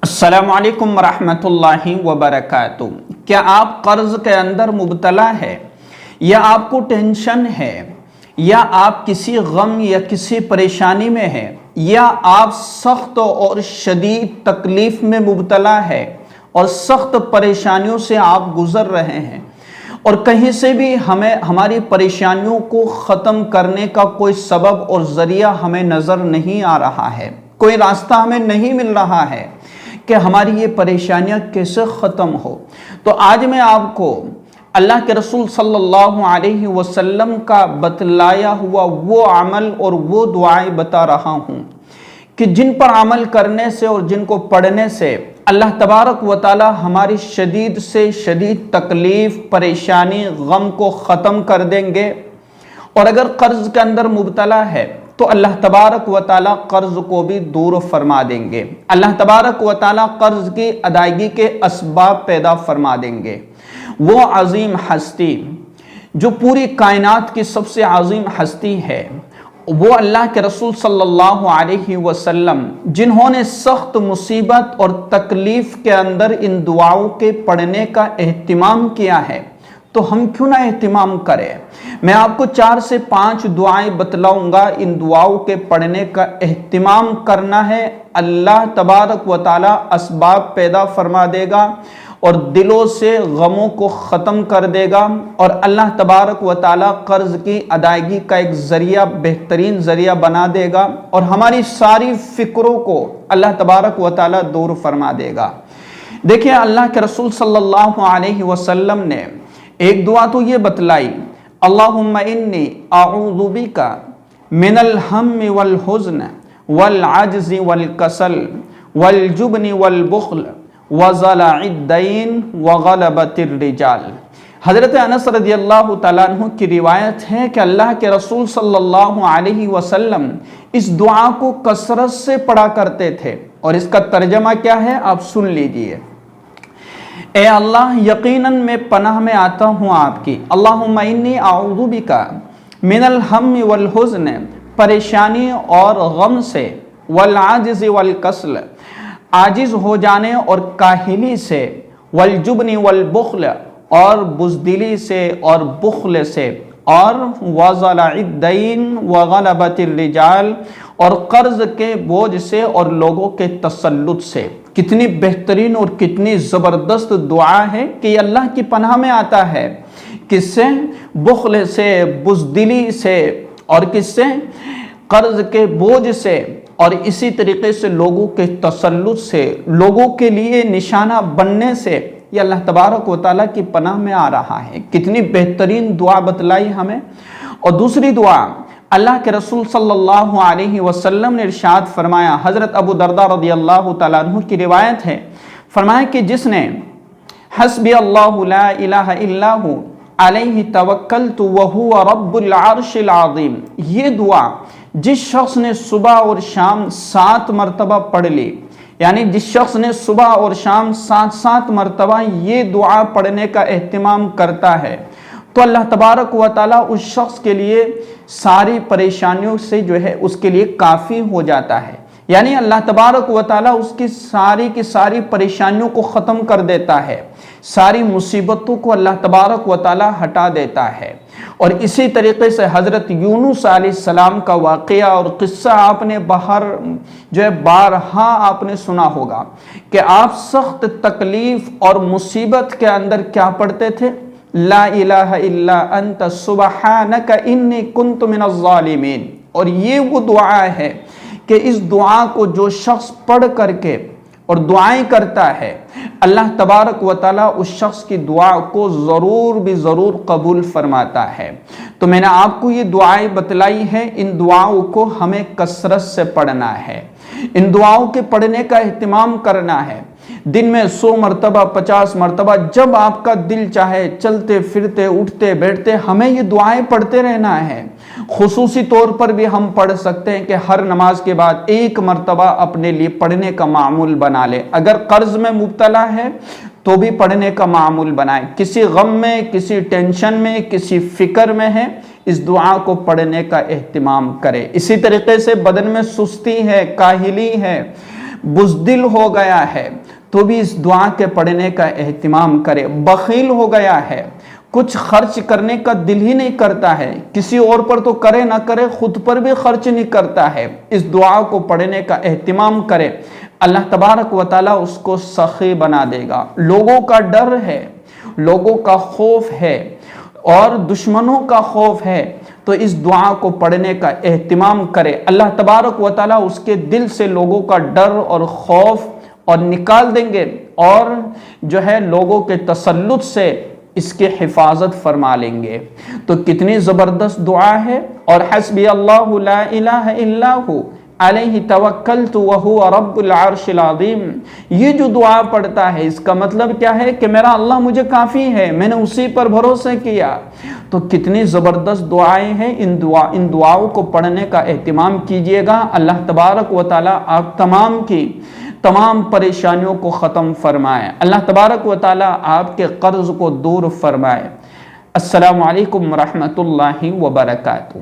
السلام علیکم ورحمۃ اللہ وبرکاتہ۔ کیا آپ قرض کے اندر مبتلا ہے یا آپ کو ٹینشن ہے یا آپ کسی غم یا کسی پریشانی میں ہے یا آپ سخت اور شدید تکلیف میں مبتلا ہے اور سخت پریشانیوں سے آپ گزر رہے ہیں اور کہیں سے بھی ہماری پریشانیوں کو ختم کرنے کا کوئی سبب اور ذریعہ ہمیں نظر نہیں آ رہا ہے، کوئی راستہ ہمیں نہیں مل رہا ہے کہ ہماری یہ پریشانیاں کیسے ختم ہو، تو آج میں آپ کو اللہ کے رسول صلی اللہ علیہ وسلم کا بتلایا ہوا وہ عمل اور وہ دعائیں بتا رہا ہوں کہ جن پر عمل کرنے سے اور جن کو پڑھنے سے اللہ تبارک و تعالی ہماری شدید سے شدید تکلیف، پریشانی، غم کو ختم کر دیں گے۔ اور اگر قرض کے اندر مبتلا ہے تو اللہ تبارک و تعالی قرض کو بھی دور فرما دیں گے، اللہ تبارک و تعالی قرض کی ادائیگی کے اسباب پیدا فرما دیں گے۔ وہ عظیم ہستی جو پوری کائنات کی سب سے عظیم ہستی ہے، وہ اللہ کے رسول صلی اللہ علیہ وسلم جنہوں نے سخت مصیبت اور تکلیف کے اندر ان دعاؤں کے پڑھنے کا اہتمام کیا ہے، تو ہم کیوں نہ اہتمام کریں۔ میں آپ کو 4 سے 5 دعائیں بتلاؤں گا، ان دعاؤں کے پڑھنے کا اہتمام کرنا ہے، اللہ تبارک و تعالی اسباب پیدا فرما دے گا اور دلوں سے غموں کو ختم کر دے گا، اور اللہ تبارک و تعالی قرض کی ادائیگی کا ایک ذریعہ، بہترین ذریعہ بنا دے گا، اور ہماری ساری فکروں کو اللہ تبارک و تعالی دور فرما دے گا۔ دیکھیں، اللہ کے رسول صلی اللہ علیہ وسلم نے ایک دعا تو یہ بتلائی، اللہم انی اعوذ بک من الہم والحزن والعجز والکسل والجبن والبخل وضلع الدین وغلبۃ الرجال۔ حضرت انس رضی اللہ تعالیٰ عنہ کی روایت ہے کہ اللہ کے رسول صلی اللہ علیہ وسلم اس دعا کو کثرت سے پڑھا کرتے تھے، اور اس کا ترجمہ کیا ہے آپ سن لیجئے۔ اے اللہ، یقیناً میں پناہ میں آتا ہوں آپ کی، اللہم انی اعوذ بک من الہم والحزن، پریشانی اور غم سے، والعجز والکسل، عاجز ہو جانے اور کاہلی سے، والجبن والبخل، اور بزدلی سے اور بخل سے، اور وضلع الدین وغلبۃ الرجال، اور قرض کے بوجھ سے اور لوگوں کے تسلط سے۔ کتنی بہترین اور کتنی زبردست دعا ہے کہ یہ اللہ کی پناہ میں آتا ہے۔ کس سے؟ بخل سے، بزدلی سے، اور کس سے؟ قرض کے بوجھ سے، اور اسی طریقے سے لوگوں کے تسلط سے، لوگوں کے لیے نشانہ بننے سے، یہ اللہ تبارک و تعالیٰ کی پناہ میں آ رہا ہے۔ کتنی بہترین دعا بتلائی ہمیں۔ اور دوسری دعا، اللہ کے رسول صلی اللہ علیہ وسلم نے ارشاد فرمایا، حضرت ابو درداء رضی اللہ تعالیٰ عنہ کی روایت ہے، فرمایا کہ جس نے حسبی اللہ لا الہ الا ہو علیہ توکلت وہو رب العرش العظیم، یہ دعا جس شخص نے صبح اور شام 7 مرتبہ پڑھ لی، یعنی جس شخص نے صبح اور شام 7 مرتبہ یہ دعا پڑھنے کا اہتمام کرتا ہے، تو اللہ تبارک و تعالیٰ اس شخص کے لیے ساری پریشانیوں سے جو ہے اس کے لیے کافی ہو جاتا ہے، یعنی اللہ تبارک و تعالیٰ اس کی ساری پریشانیوں کو ختم کر دیتا ہے، ساری مصیبتوں کو اللہ تبارک و تعالیٰ ہٹا دیتا ہے۔ اور اسی طریقے سے حضرت یونس علیہ السلام کا واقعہ اور قصہ آپ نے بارہا آپ نے سنا ہوگا کہ آپ سخت تکلیف اور مصیبت کے اندر کیا پڑھتے تھے؟ لا الہ الا انت سبحانک انی کنت من الظالمین۔ اور یہ وہ دعا ہے کہ اس دعا کو جو شخص پڑھ کر کے اور دعائیں کرتا ہے، اللہ تبارک و تعالیٰ اس شخص کی دعا کو ضرور قبول فرماتا ہے۔ تو میں نے آپ کو یہ دعائیں بتلائی ہیں، ان دعاؤں کو ہمیں کثرت سے پڑھنا ہے، ان دعاؤں کے پڑھنے کا اہتمام کرنا ہے۔ دن میں 100 مرتبہ، 50 مرتبہ، جب آپ کا دل چاہے، چلتے پھرتے، اٹھتے بیٹھتے، ہمیں یہ دعائیں پڑھتے رہنا ہے۔ خصوصی طور پر بھی ہم پڑھ سکتے ہیں کہ ہر نماز کے بعد 1 مرتبہ اپنے لیے پڑھنے کا معمول بنا لے۔ اگر قرض میں مبتلا ہے تو بھی پڑھنے کا معمول بنائے، کسی غم میں، کسی ٹینشن میں، کسی فکر میں ہے، اس دعا کو پڑھنے کا اہتمام کرے۔ اسی طریقے سے بدن میں سستی ہے، کاہلی ہے، بزدل ہو گیا ہے تو بھی اس دعا کے پڑھنے کا اہتمام کرے، بخیل ہو گیا ہے، کچھ خرچ کرنے کا دل ہی نہیں کرتا ہے، کسی اور پر تو کرے نہ کرے خود پر بھی خرچ نہیں کرتا ہے، اس دعا کو پڑھنے کا اہتمام کرے، اللہ تبارک و تعالیٰ اس کو سخی بنا دے گا۔ لوگوں کا ڈر ہے، لوگوں کا خوف ہے اور دشمنوں کا خوف ہے، تو اس دعا کو پڑھنے کا اہتمام کرے، اللہ تبارک و تعالیٰ اس کے دل سے لوگوں کا ڈر اور خوف اور نکال دیں گے، اور جو ہے لوگوں کے تسلط سے اس کی حفاظت فرما لیں گے۔ تو کتنی زبردست دعا ہے، اور حسبی اللہ لا الہ الا ہو علیہ توکلت وہو رب العرش العظیم، یہ جو دعا پڑھتا ہے اس کا مطلب کیا ہے کہ میرا اللہ مجھے کافی ہے، میں نے اسی پر بھروسہ کیا۔ تو کتنی زبردست دعائیں ہیں، ان دعاؤں کو پڑھنے کا اہتمام کیجئے گا، اللہ تبارک و تعالیٰ آپ تمام کی تمام پریشانیوں کو ختم فرمائے، اللہ تبارک و تعالیٰ آپ کے قرض کو دور فرمائے۔ السلام علیکم ورحمۃ اللہ وبرکاتہ۔